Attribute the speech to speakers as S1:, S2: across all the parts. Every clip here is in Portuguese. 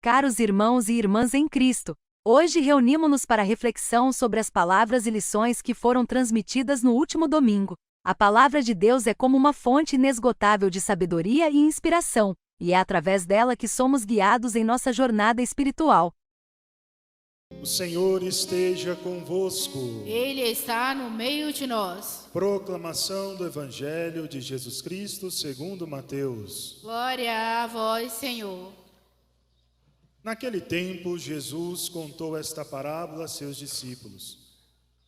S1: caros irmãos e irmãs em Cristo. Hoje reunimos-nos para reflexão sobre as palavras e lições que foram transmitidas no último domingo. A palavra de Deus é como uma fonte inesgotável de sabedoria e inspiração, e é através dela que somos guiados em nossa jornada espiritual.
S2: O Senhor esteja convosco.
S3: Ele está no meio de nós.
S2: Proclamação do Evangelho de Jesus Cristo segundo Mateus.
S3: Glória a vós, Senhor.
S2: Naquele tempo, Jesus contou esta parábola a seus discípulos.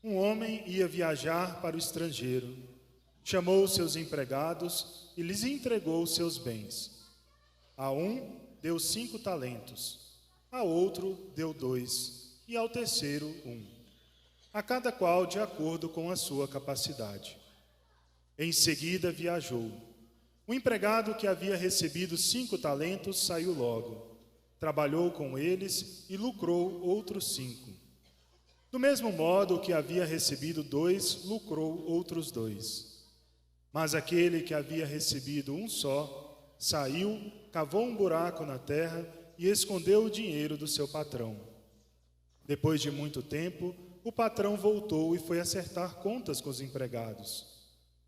S2: Um homem ia viajar para o estrangeiro. Chamou seus empregados e lhes entregou seus bens. A um deu 5 talentos, a outro deu 2, e ao terceiro 1, a cada qual de acordo com a sua capacidade. Em seguida viajou. O empregado que havia recebido 5 talentos saiu logo, trabalhou com eles e lucrou outros 5. Do mesmo modo, o que havia recebido 2 lucrou outros 2. Mas aquele que havia recebido 1 só, saiu, cavou um buraco na terra e escondeu o dinheiro do seu patrão. Depois de muito tempo, o patrão voltou e foi acertar contas com os empregados.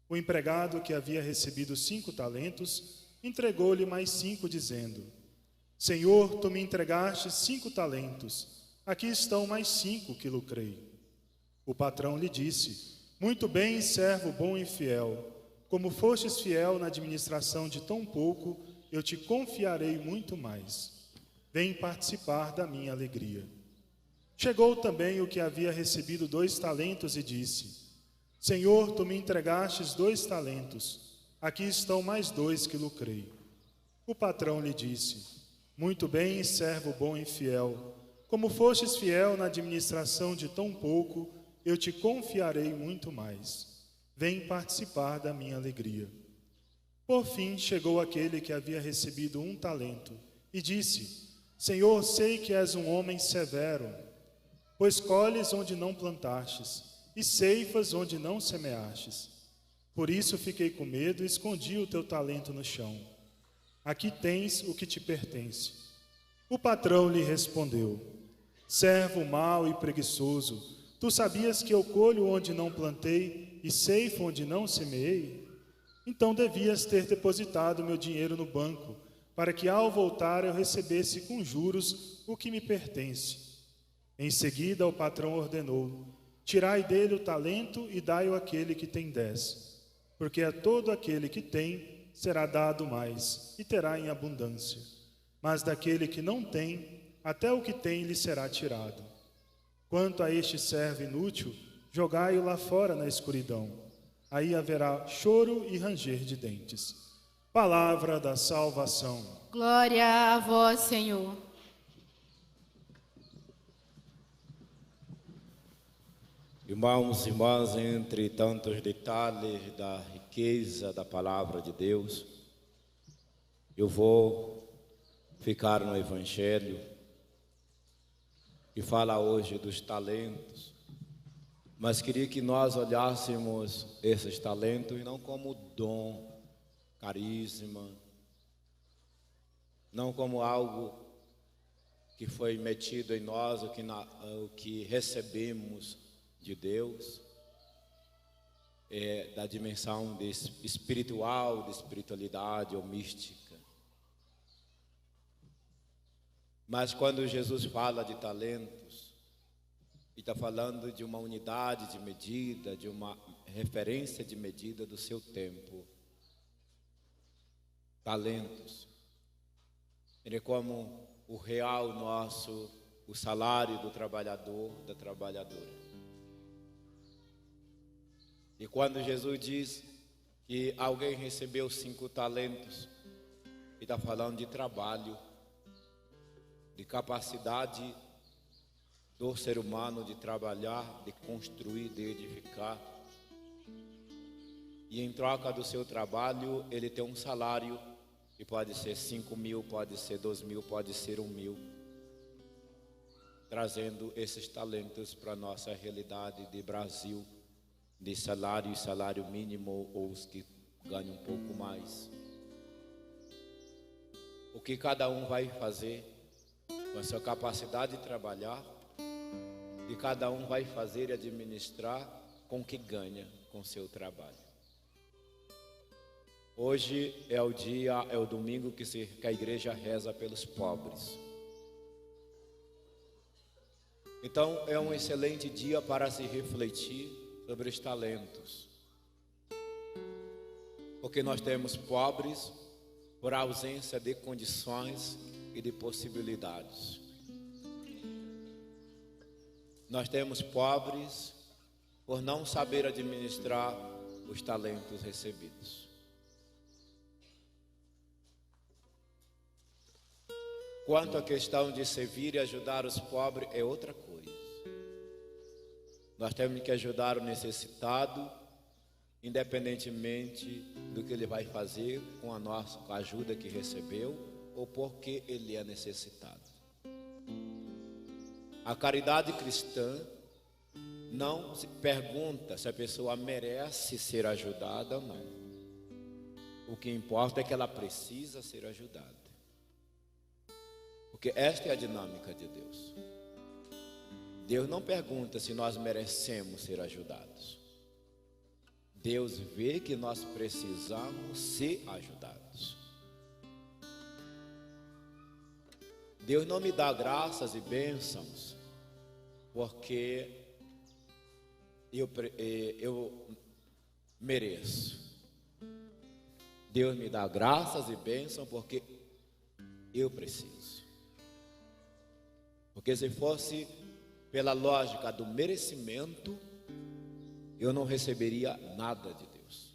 S2: O empregado que havia recebido 5 talentos, entregou-lhe mais 5, dizendo: Senhor, tu me entregaste 5 talentos, aqui estão mais 5 que lucrei. O patrão lhe disse: Muito bem, servo bom e fiel. Como fostes fiel na administração de tão pouco, eu te confiarei muito mais. Vem participar da minha alegria. Chegou também o que havia recebido 2 talentos e disse: Senhor, tu me entregastes 2 talentos, aqui estão mais 2 que lucrei. O patrão lhe disse: Muito bem, servo bom e fiel. Como fostes fiel na administração de tão pouco, eu te confiarei muito mais. Vem participar da minha alegria. Por fim, chegou aquele que havia recebido 1 talento e disse: Senhor, sei que és um homem severo, pois colhes onde não plantastes e ceifas onde não semeastes. Por isso fiquei com medo e escondi o teu talento no chão. Aqui tens o que te pertence. O patrão lhe respondeu: Servo mau e preguiçoso, tu sabias que eu colho onde não plantei e ceifo onde não semeei? Então devias ter depositado meu dinheiro no banco, para que ao voltar eu recebesse com juros o que me pertence. Em seguida o patrão ordenou: Tirai dele o talento e dai-o àquele que tem 10, porque a todo aquele que tem será dado mais, e terá em abundância. Mas daquele que não tem, até o que tem lhe será tirado. Quanto a este servo inútil, jogai-o lá fora na escuridão. Aí haverá choro e ranger de dentes. Palavra da salvação.
S3: Glória a vós, Senhor.
S4: Irmãos e irmãs, entre tantos detalhes da riqueza da palavra de Deus, eu vou ficar no Evangelho que fala hoje dos talentos, mas queria que nós olhássemos esses talentos não como dom, carisma, não como algo que foi metido em nós, o que recebemos de Deus, da dimensão espiritual, de espiritualidade ou mística. Mas quando Jesus fala de talentos, ele está falando de uma unidade de medida, de uma referência de medida do seu tempo. Talentos. Ele é como o real nosso, o salário do trabalhador, da trabalhadora. E quando Jesus diz que alguém recebeu 5 talentos, ele está falando de trabalho, de capacidade do ser humano de trabalhar, de construir, de edificar. E em troca do seu trabalho, ele tem um salário que pode ser 5.000, pode ser 2.000, pode ser 1.000. Trazendo esses talentos para a nossa realidade de Brasil, de salário e salário mínimo, ou os que ganham um pouco mais. O que cada um vai fazer com a sua capacidade de trabalhar, e cada um vai fazer e administrar com o que ganha com o seu trabalho. Hoje é o domingo que a igreja reza pelos pobres. Então é um excelente dia para se refletir sobre os talentos. Porque nós temos pobres por ausência de condições e de possibilidades. Nós temos pobres por não saber administrar os talentos recebidos. Quanto à questão de servir e ajudar os pobres, é outra coisa. Nós temos que ajudar o necessitado, independentemente do que ele vai fazer com a ajuda que recebeu ou porque ele é necessitado. A caridade cristã não se pergunta se a pessoa merece ser ajudada ou não. O que importa é que ela precisa ser ajudada. Porque esta é a dinâmica de Deus. Deus não pergunta se nós merecemos ser ajudados. Deus vê que nós precisamos ser ajudados. Deus não me dá graças e bênçãos porque eu mereço. Deus me dá graças e bênçãos porque eu preciso. Porque se fosse pela lógica do merecimento, eu não receberia nada de Deus.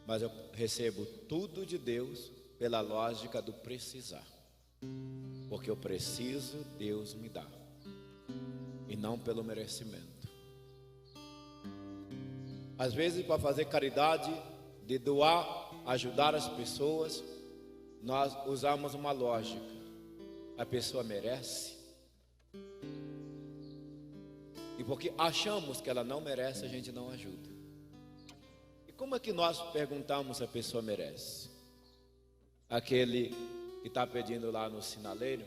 S4: Mas eu recebo tudo de Deus pela lógica do precisar. Porque eu preciso, Deus me dá. E não pelo merecimento. Às vezes, para fazer caridade, de doar, ajudar as pessoas, nós usamos uma lógica. A pessoa merece. E porque achamos que ela não merece, a gente não ajuda. E como é que nós perguntamos se a pessoa merece? Aquele que está pedindo lá no sinaleiro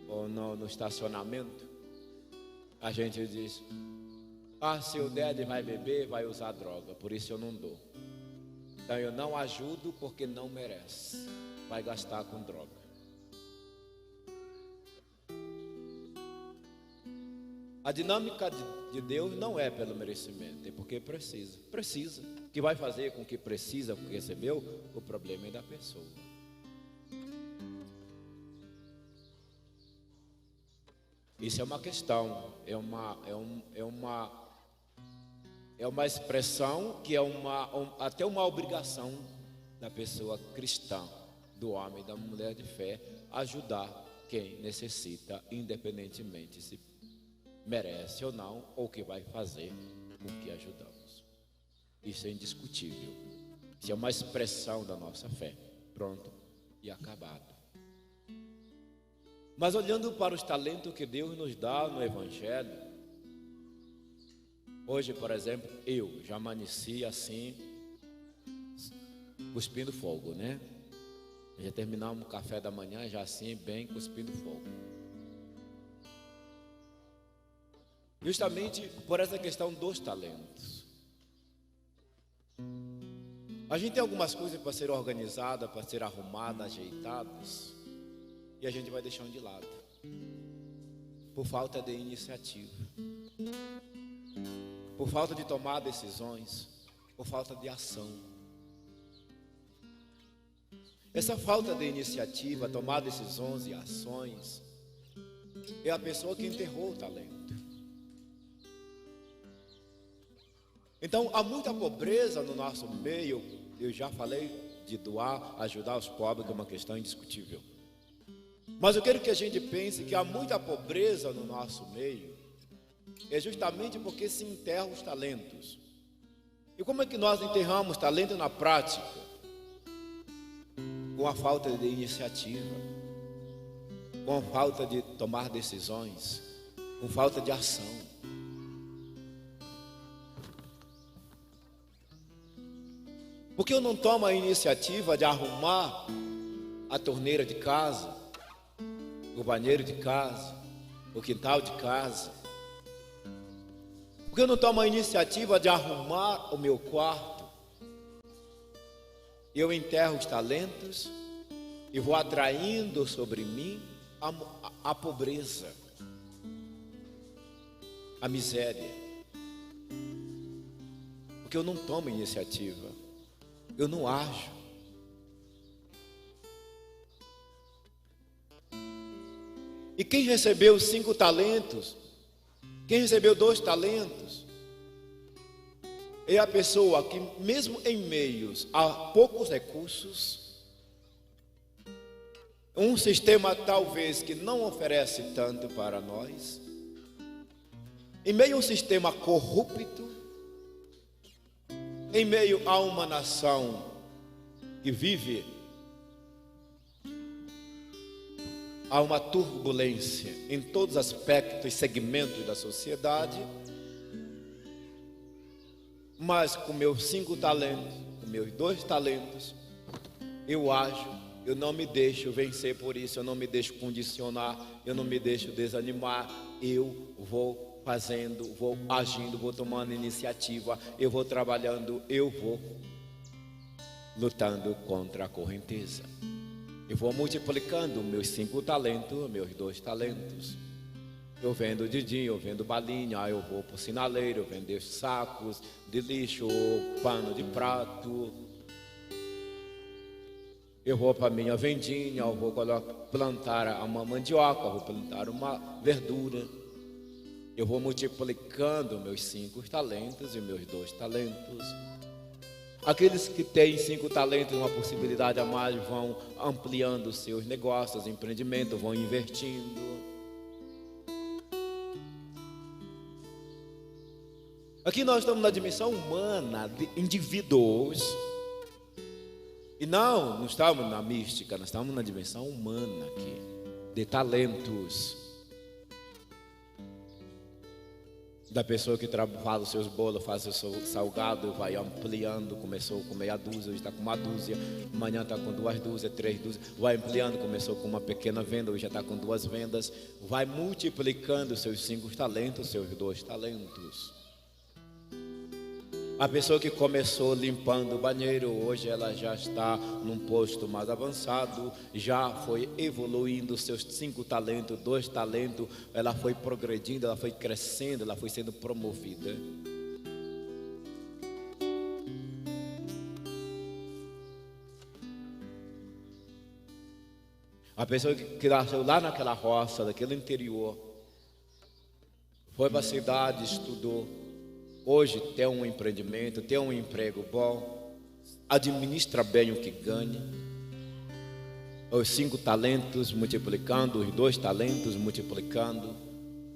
S4: ou no estacionamento, a gente diz: se eu der, ele vai beber, vai usar droga, por isso eu não dou. Então eu não ajudo porque não merece, vai gastar com droga. A dinâmica de Deus não é pelo merecimento, é porque precisa. Precisa. O que vai fazer com que precisa, com que recebeu, o problema é da pessoa. Isso é uma questão, é uma expressão que é até uma obrigação da pessoa cristã, do homem e da mulher de fé, ajudar quem necessita, independentemente se merece ou não, ou o que vai fazer com que ajudamos. Isso é indiscutível. Isso é uma expressão da nossa fé. Pronto e acabado. Mas olhando para os talentos que Deus nos dá no Evangelho, hoje, por exemplo, eu já amanheci assim, cuspindo fogo, né? Já terminamos o café da manhã, já assim, bem cuspindo fogo. Justamente por essa questão dos talentos. A gente tem algumas coisas para ser organizadas, para ser arrumadas, ajeitadas, e a gente vai deixando de lado, por falta de iniciativa, por falta de tomar decisões, por falta de ação. Essa falta de iniciativa, tomar decisões e ações, é a pessoa que enterrou o talento. Então, há muita pobreza no nosso meio. Eu já falei de doar, ajudar os pobres, que é uma questão indiscutível. Mas eu quero que a gente pense que há muita pobreza no nosso meio, é justamente porque se enterram os talentos. E como é que nós enterramos talento na prática? Com a falta de iniciativa, com a falta de tomar decisões, com falta de ação. Porque eu não tomo a iniciativa de arrumar a torneira de casa, o banheiro de casa, o quintal de casa? Por que eu não tomo a iniciativa de arrumar o meu quarto? Eu enterro os talentos e vou atraindo sobre mim a pobreza, a miséria. Porque eu não tomo iniciativa, eu não ajo. E quem recebeu 5 talentos, quem recebeu 2 talentos, é a pessoa que, mesmo em meios a poucos recursos, um sistema talvez que não oferece tanto para nós, em meio a um sistema corrupto, em meio a uma nação que vive a uma turbulência em todos os aspectos e segmentos da sociedade, mas com meus 5 talentos, com meus 2 talentos, eu ajo, eu não me deixo vencer por isso, eu não me deixo condicionar, eu não me deixo desanimar, eu vou fazendo, vou agindo, vou tomando iniciativa, eu vou trabalhando, eu vou lutando contra a correnteza. Eu vou multiplicando meus 5 talentos, meus 2 talentos. Eu vendo din-din, eu vendo balinha, eu vou para o sinaleiro, eu vendo sacos de lixo, pano de prato. Eu vou para a minha vendinha, eu vou plantar uma mandioca, eu vou plantar uma verdura. Eu vou multiplicando meus 5 talentos e meus 2 talentos. Aqueles que têm 5 talentos, uma possibilidade a mais, vão ampliando seus negócios, empreendimentos, vão investindo. Aqui nós estamos na dimensão humana, de indivíduos. E não estamos na mística, nós estamos na dimensão humana aqui, de talentos. Da pessoa que faz os seus bolos, faz o seu salgado, vai ampliando, começou com meia dúzia, hoje está com uma dúzia, amanhã está com 2 dúzias, 3 dúzias, vai ampliando, começou com uma pequena venda, hoje já está com 2 vendas, vai multiplicando seus 5 talentos, seus 2 talentos. A pessoa que começou limpando o banheiro, hoje ela já está num posto mais avançado, já foi evoluindo seus 5 talentos, 2 talentos, ela foi progredindo, ela foi crescendo, ela foi sendo promovida. A pessoa que nasceu lá naquela roça, daquele interior, foi para a cidade, estudou, hoje tem um empreendimento, tem um emprego bom, administra bem o que ganha, os 5 talentos multiplicando, os 2 talentos multiplicando.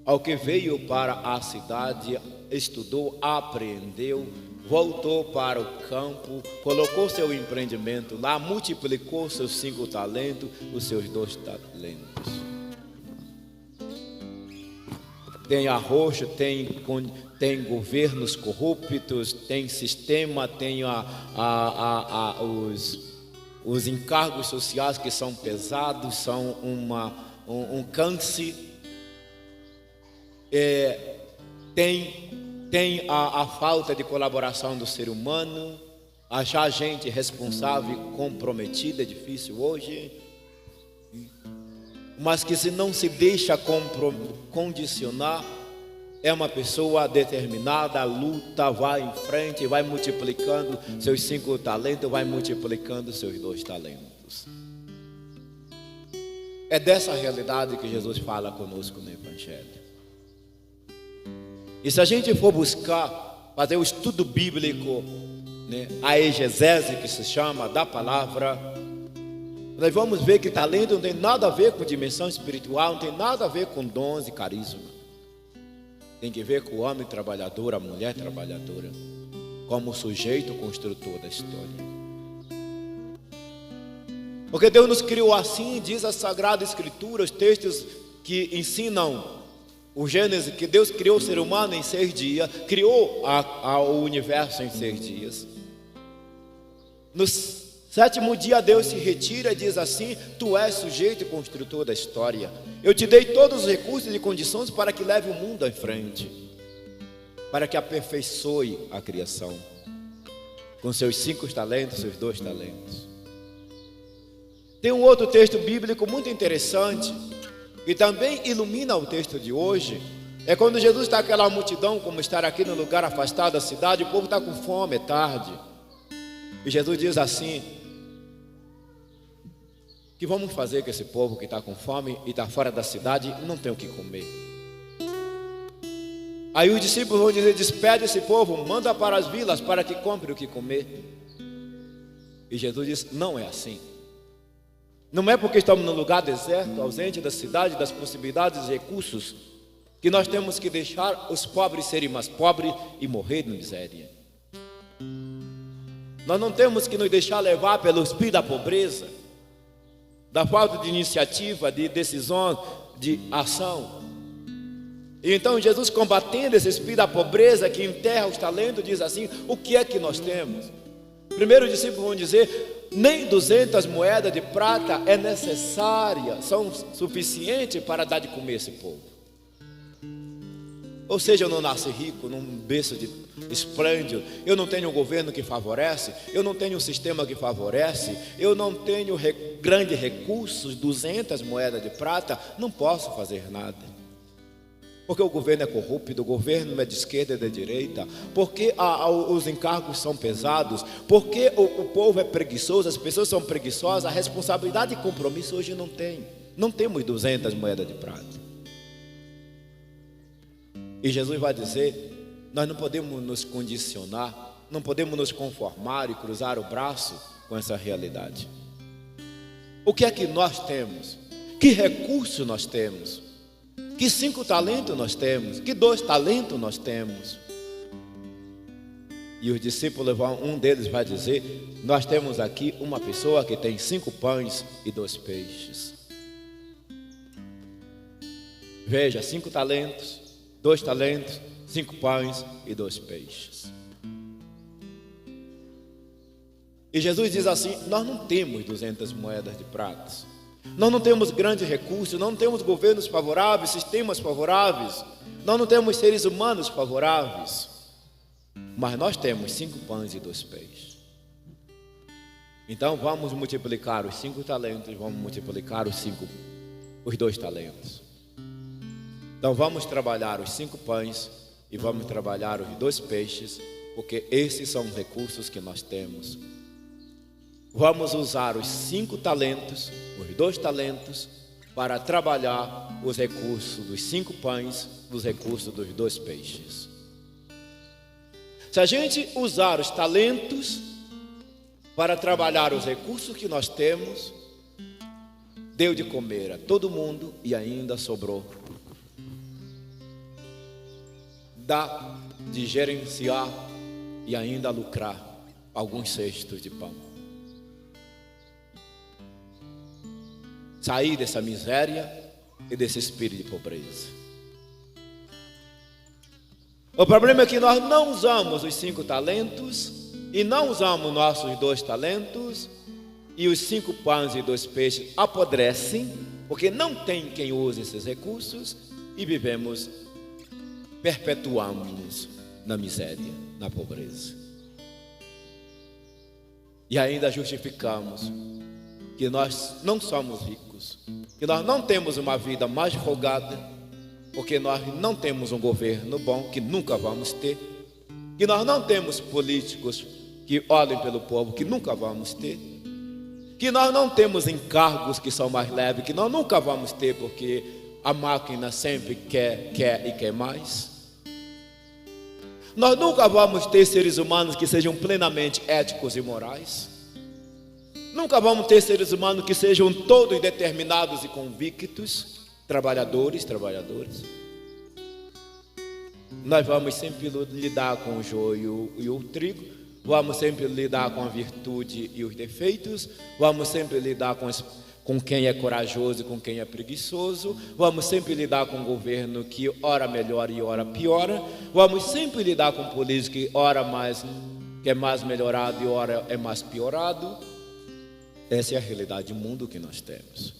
S4: Ao que veio para a cidade, estudou, aprendeu, voltou para o campo, colocou seu empreendimento lá, multiplicou seus 5 talentos, os seus 2 talentos. Tem arroxo, tem governos corruptos, tem sistema, tem os encargos sociais que são pesados, são um câncer. Tem a falta de colaboração do ser humano, achar gente responsável e comprometida é difícil hoje. Mas que se não se deixa condicionar, é uma pessoa determinada, luta, vai em frente, vai multiplicando seus 5 talentos, vai multiplicando seus 2 talentos. É dessa realidade que Jesus fala conosco no Evangelho. E se a gente for buscar, fazer o estudo bíblico, né, a exegese que se chama da palavra, nós vamos ver que talento não tem nada a ver com dimensão espiritual, não tem nada a ver com dons e carisma. Tem que ver com o homem trabalhador, a mulher trabalhadora, como sujeito construtor da história. Porque Deus nos criou assim, diz a Sagrada Escritura, os textos que ensinam o Gênesis, que Deus criou o ser humano em 6 dias, criou o universo em 6 dias. Nos Sétimo dia Deus se retira e diz assim: tu és sujeito e construtor da história. Eu te dei todos os recursos e condições para que leve o mundo à frente, para que aperfeiçoe a criação, com seus 5 talentos, seus 2 talentos. Tem um outro texto bíblico muito interessante, que também ilumina o texto de hoje. É quando Jesus está aquela multidão, como estar aqui no lugar afastado da cidade, o povo está com fome, é tarde. E Jesus diz assim: que vamos fazer com esse povo que está com fome e está fora da cidade e não tem o que comer? Aí os discípulos vão dizer: despede esse povo, manda para as vilas para que compre o que comer. E Jesus diz: não é assim. Não é porque estamos num lugar deserto, ausente da cidade, das possibilidades e recursos, que nós temos que deixar os pobres serem mais pobres e morrer de miséria. Nós não temos que nos deixar levar pelo espírito da pobreza, da falta de iniciativa, de decisão, de ação. E então Jesus, combatendo esse espírito da pobreza que enterra os talentos, diz assim: o que é que nós temos? Primeiro os discípulos vão dizer: nem 200 moedas de prata é necessária, são suficientes para dar de comer esse povo. Ou seja, eu não nasci rico num berço de esplêndido, eu não tenho um governo que favorece, eu não tenho um sistema que favorece, eu não tenho grandes recursos, 200 moedas de prata, não posso fazer nada. Porque o governo é corrupto, o governo é de esquerda e de direita, porque os encargos são pesados, porque o povo é preguiçoso, as pessoas são preguiçosas, a responsabilidade e compromisso hoje não tem. Não temos 200 moedas de prata. E Jesus vai dizer: nós não podemos nos condicionar, não podemos nos conformar e cruzar o braço com essa realidade. O que é que nós temos? Que recurso nós temos? Que 5 talentos nós temos? Que 2 talentos nós temos? E os discípulos um deles vai dizer: nós temos aqui uma pessoa que tem 5 pães e 2 peixes. Veja, 5 talentos, 2 talentos, 5 pães e 2 peixes. E Jesus diz assim: nós não temos 200 moedas de prata, nós não temos grandes recursos, nós não temos governos favoráveis, sistemas favoráveis, nós não temos seres humanos favoráveis, mas nós temos 5 pães e 2 peixes. Então vamos multiplicar os 5 talentos, vamos multiplicar os 2 talentos. Então vamos trabalhar os 5 pães e vamos trabalhar os 2 peixes, porque esses são os recursos que nós temos. Vamos usar os 5 talentos, os 2 talentos, para trabalhar os recursos dos 5 pães, os recursos dos 2 peixes. Se a gente usar os talentos para trabalhar os recursos que nós temos, deu de comer a todo mundo e ainda sobrou. Dá de gerenciar e ainda lucrar alguns cestos de pão. Sair dessa miséria e desse espírito de pobreza. O problema é que nós não usamos os 5 talentos e não usamos nossos 2 talentos, e os 5 pães e 2 peixes apodrecem, porque não tem quem use esses recursos, e perpetuamos na miséria, na pobreza. E ainda justificamos que nós não somos ricos, que nós não temos uma vida mais folgada, porque nós não temos um governo bom, que nunca vamos ter, que nós não temos políticos que olhem pelo povo, que nunca vamos ter, que nós não temos encargos que são mais leves, que nós nunca vamos ter, porque a máquina sempre quer e quer mais. Nós nunca vamos ter seres humanos que sejam plenamente éticos e morais. Nunca vamos ter seres humanos que sejam todos determinados e convictos, trabalhadores. Nós vamos sempre lidar com o joio e o trigo, vamos sempre lidar com a virtude e os defeitos, vamos sempre lidar com quem é corajoso e com quem é preguiçoso, vamos sempre lidar com um governo que ora melhora e ora piora, vamos sempre lidar com um político que ora mais, que é mais melhorado e ora é mais piorado. Essa é a realidade do mundo que nós temos.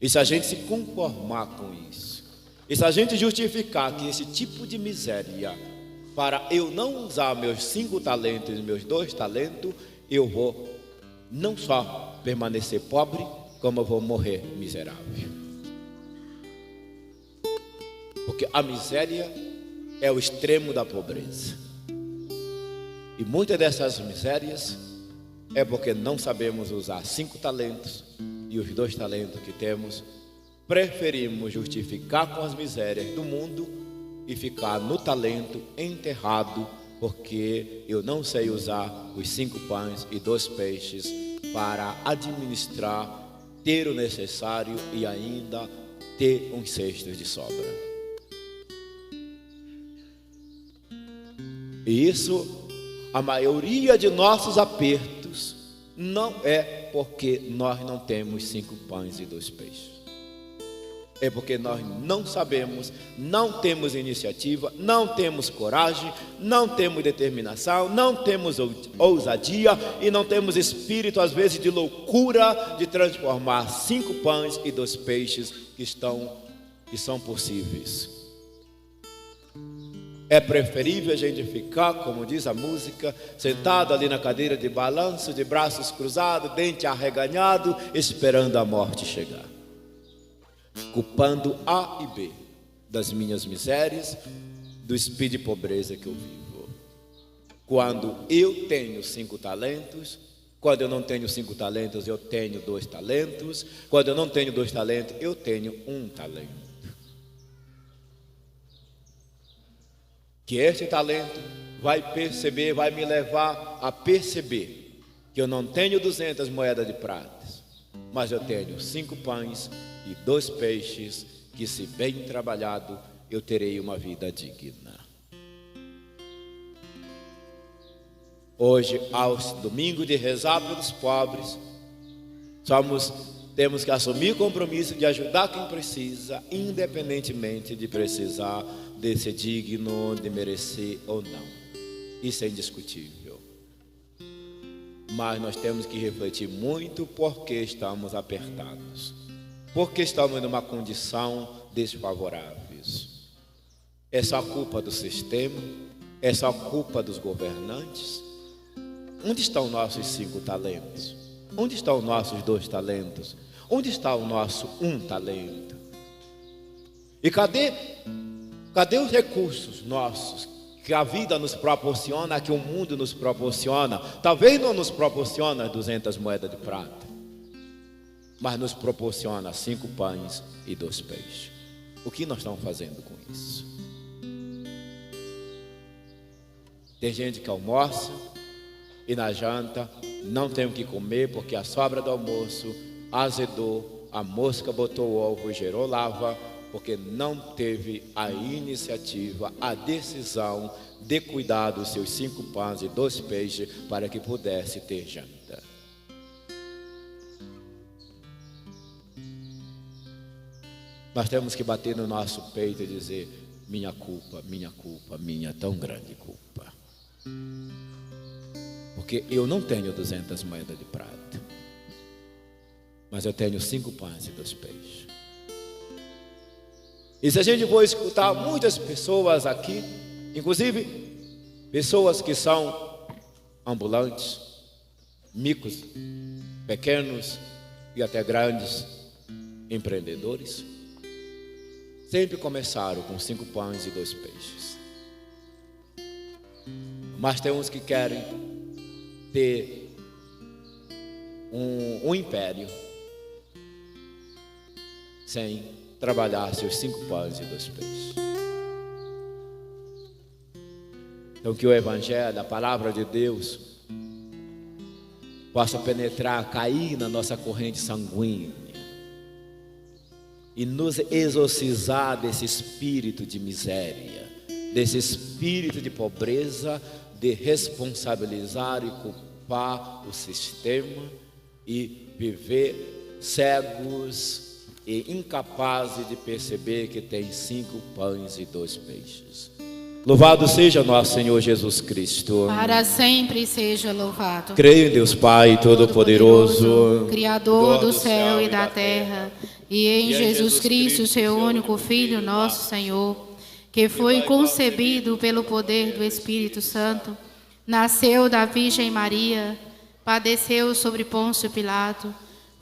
S4: E se a gente se conformar com isso, e se a gente justificar que esse tipo de miséria, para eu não usar meus 5 talentos e meus 2 talentos, eu vou não só permanecer pobre, como eu vou morrer miserável. Porque a miséria é o extremo da pobreza. E muitas dessas misérias é porque não sabemos usar 5 talentos e os 2 talentos que temos. Preferimos justificar com as misérias do mundo e ficar no talento enterrado, porque eu não sei usar os 5 pães e 2 peixes para administrar, ter o necessário e ainda ter uns cestos de sobra. E isso, a maioria de nossos apertos não é porque nós não temos 5 pães e 2 peixes. É porque nós não sabemos, não temos iniciativa, não temos coragem, não temos determinação, não temos ousadia e não temos espírito, às vezes, de loucura, de transformar 5 pães e 2 peixes que são possíveis. É preferível a gente ficar, como diz a música, sentado ali na cadeira de balanço, de braços cruzados, dente arreganhado, esperando a morte chegar, culpando A e B das minhas misérias, do espírito de pobreza que eu vivo. Quando eu tenho 5 talentos, quando eu não tenho 5 talentos, eu tenho 2 talentos, quando eu não tenho 2 talentos, eu tenho 1 talento. Que esse talento vai me levar a perceber que eu não tenho 200 moedas de prata, mas eu tenho 5 pães e 2 peixes, que se bem trabalhado, eu terei uma vida digna. Hoje, aos domingos de rezar pelos pobres, temos que assumir o compromisso de ajudar quem precisa, independentemente de precisar, de ser digno, de merecer ou não. Isso é indiscutível. Mas nós temos que refletir muito porque estamos apertados, porque estamos numa condição desfavorável. É só culpa do sistema? É só culpa dos governantes? Onde estão nossos 5 talentos? Onde estão os nossos 2 talentos? Onde está o nosso 1 talento? E cadê os recursos nossos que a vida nos proporciona, que o mundo nos proporciona? Talvez não nos proporciona 200 moedas de prata, mas nos proporciona 5 pães e 2 peixes. O que nós estamos fazendo com isso? Tem gente que almoça e na janta não tem o que comer porque a sobra do almoço azedou, a mosca botou o ovo e gerou lava, porque não teve a iniciativa, a decisão de cuidar dos seus 5 pães e 2 peixes para que pudesse ter janta. Nós temos que bater no nosso peito e dizer: minha culpa, minha tão grande culpa. Porque eu não tenho 200 moedas de prata, mas eu tenho 5 pães e 2 peixes. E se a gente for escutar muitas pessoas aqui, inclusive pessoas que são ambulantes, micros, pequenos e até grandes empreendedores, sempre começaram com 5 pães e 2 peixes. Mas tem uns que querem ter um império sem trabalhar seus 5 pães e 2 peixes. Então que o Evangelho, a palavra de Deus, possa penetrar, cair na nossa corrente sanguínea e nos exorcizar desse espírito de miséria, desse espírito de pobreza, de responsabilizar e culpar o sistema e viver cegos e incapazes de perceber que tem 5 pães e 2 peixes. Louvado seja nosso Senhor Jesus Cristo.
S3: Para sempre seja louvado.
S4: Creio em Deus Pai Todo-Poderoso,
S3: Criador do céu e da terra, e em Jesus Cristo, seu único Filho, nosso Senhor, que foi concebido pelo poder do Espírito Santo, nasceu da Virgem Maria, padeceu sobre Pôncio Pilato,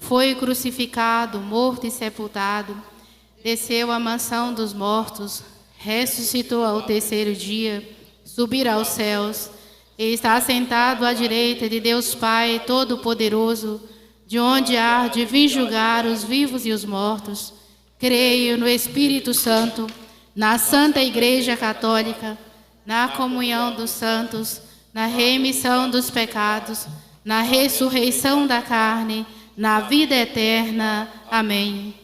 S3: foi crucificado, morto e sepultado, desceu à mansão dos mortos, ressuscitou ao terceiro dia, subiu aos céus, e está sentado à direita de Deus Pai Todo-Poderoso, de onde há de vir julgar os vivos e os mortos. Creio no Espírito Santo, na Santa Igreja Católica, na comunhão dos santos, na remissão dos pecados, na ressurreição da carne, na vida eterna. Amém.